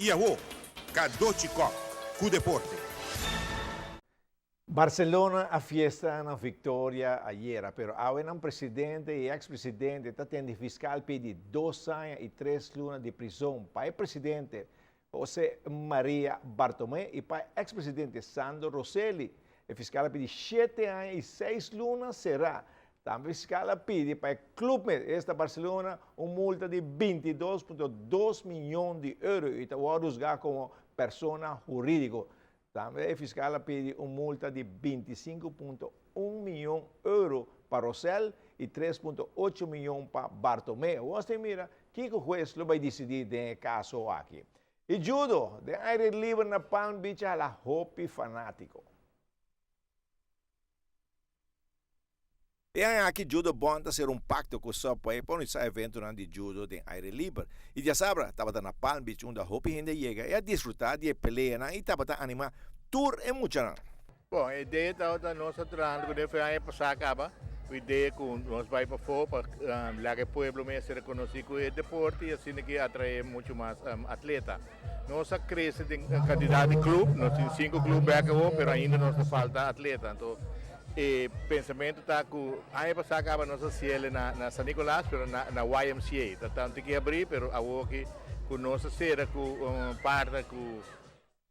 Iaô, Kadochikov, com o deporte. Barcelona a fiesta na vitória ayer, pero ahora um presidente e ex-presidente está tendo fiscal pedir 2 anos e 3 lunas de prisão para o presidente José Maria Bartomé e para o ex-presidente Sandro Rosselli. O fiscal pede 7 anos e 6 lunas será. Também o fiscal pede para o clube esta Barcelona uma multa de 22,2 milhões de euros e está a juzgar como persona jurídica. Também o fiscal pede uma multa de 25,1 milhão de euros para Rosell e 3,8 milhões para Bartomé. Você mira, que o juiz vai decidir nesse caso aqui. E judo, de aire livre na Palm Beach a la Hopi fanático. E aqui judo bom ser um pacto com o Subway para esse evento de judo de aire livre. E já sabe, estava na Palm Beach onde a Hopi gente chega e a desfrutar de pelea e estava a animar tour e muito. Bom, a ideia da nossa trânsito, quando foi a passar acaba, a ideia que nós vai para fora, para lá que o povo mesmo se reconhece com o deporte e assim que atrai muito mais atleta. Nossa cresce de quantidade de clube, nós temos 5 clubes aqui, mas ainda nos falta atleta. Então, e pensamento está que ano passado acaba nossa cielo na San Nicolás, mas na YMCA. Então tem que abrir, mas a que com nossa cera, com parte com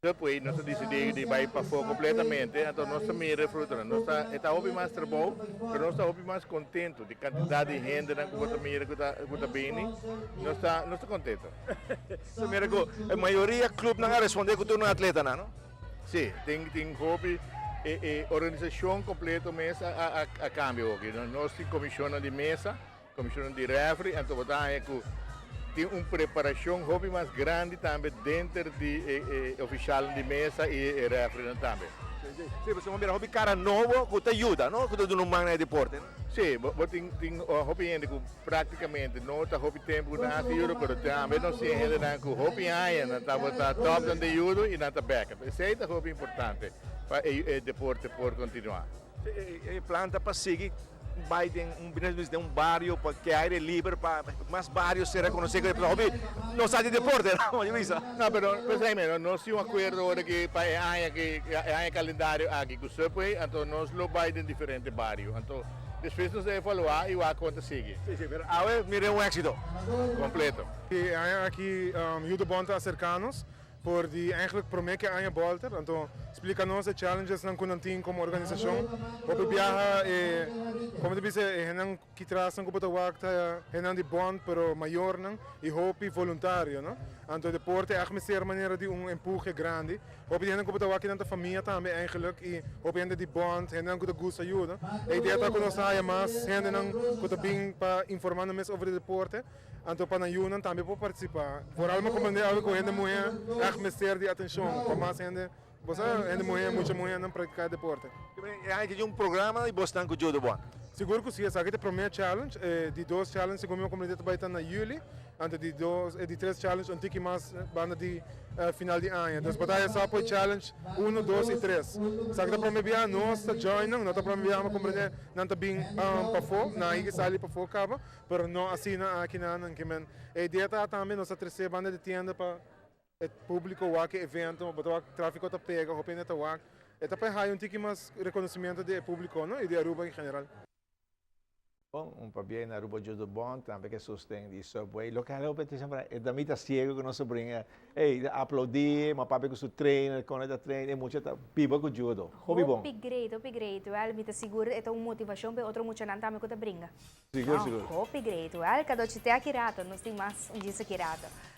depois nós decidimos de ir para fora completamente. Então nós também refrutar. Nós está mais trabalho, mas nós está mais contente de quantidade de gente na Guatemala que está bem. Nós está contente. A maioria do clube não responde que tu não é atleta, não? Sim, tem hobby. Organização completa mesa a cambio aqui. Nós temos comissão de mesa, comissão de refri, então tem uma preparação hobby mais grande também dentro de oficial de mesa e refri também. Sim, você vai ver hobby cara novo que te ajuda, não? Que tu não manda deporte, não? Sim, tem hobby ainda que praticamente não está hobby tempo na ajuda, mas também não se ainda que hobby ainda está top de ajuda e não está back. Isso é hobby importante. Para o deporte por continuar. E planta para seguir Biden um barrio que é aire livre para mais barrios ser reconhecido como hobby não sai de deporte, não? Não, mas nós temos um acordo agora que para o calendário aqui com o Subway, então nós lo Biden diferentes barrios. Então depois nós evaluar e o conta sigue. Sim, mas agora mire um êxito completo. E aqui Judo Bonta cercanos. Por de eigenlijk promete aan je bolter, então explica-nos as challenges que nós temos como organização. O viaja como te disse, não que trazem como o wakta, não de bond, pero maior não e hope voluntário, não? Então deporte é a maneira de empurre grande. Hope de como o wakta na família também eigenlijk e hope de bond, não que gosta ajuda. A ideia é que nós saia mais, não que bem para informar mais sobre o deporte. Então para a também pode participar. Por algo como algo com a mulher, mestre de atenção, para mais gente, você a mulher, muita mulher não pratica deporte. Há um programa e você tem judo bom. Seguro que sim, essa aqui é a primeira challenge, de 2 challenges como a comunidade vai estar na julho, antes de 3 challenges, antes que mais banda de final de ano. Então, batalha só para challenge 1, 2 e 3. Só que a primeira nós está joinando, nós está primeira uma comunidade não está bem para fora, não é que sai para fora acaba, mas não assim aqui não, que men. A ideia está também nós a terceira banda de tenda para o público o que evento, o tráfico está pega, o pena está o está para um tique mais reconhecimento do público, não? E de Aruba em geral. Bom, para bem na Aruba Judo Bom, também que sustém de Subway. Lo que é o sempre é da mita ciego que não se brinca. Ei, aplaudir, mas papai com seu treino, com ele treino, é muito piba com judo. Hobby bom. Hobby great. Well, mita seguro é uma motivação para outro muito não também que brinca. Seguro, seguro. Hobby great. Well, cada dia te akirato, nós temos mais um dia akirato.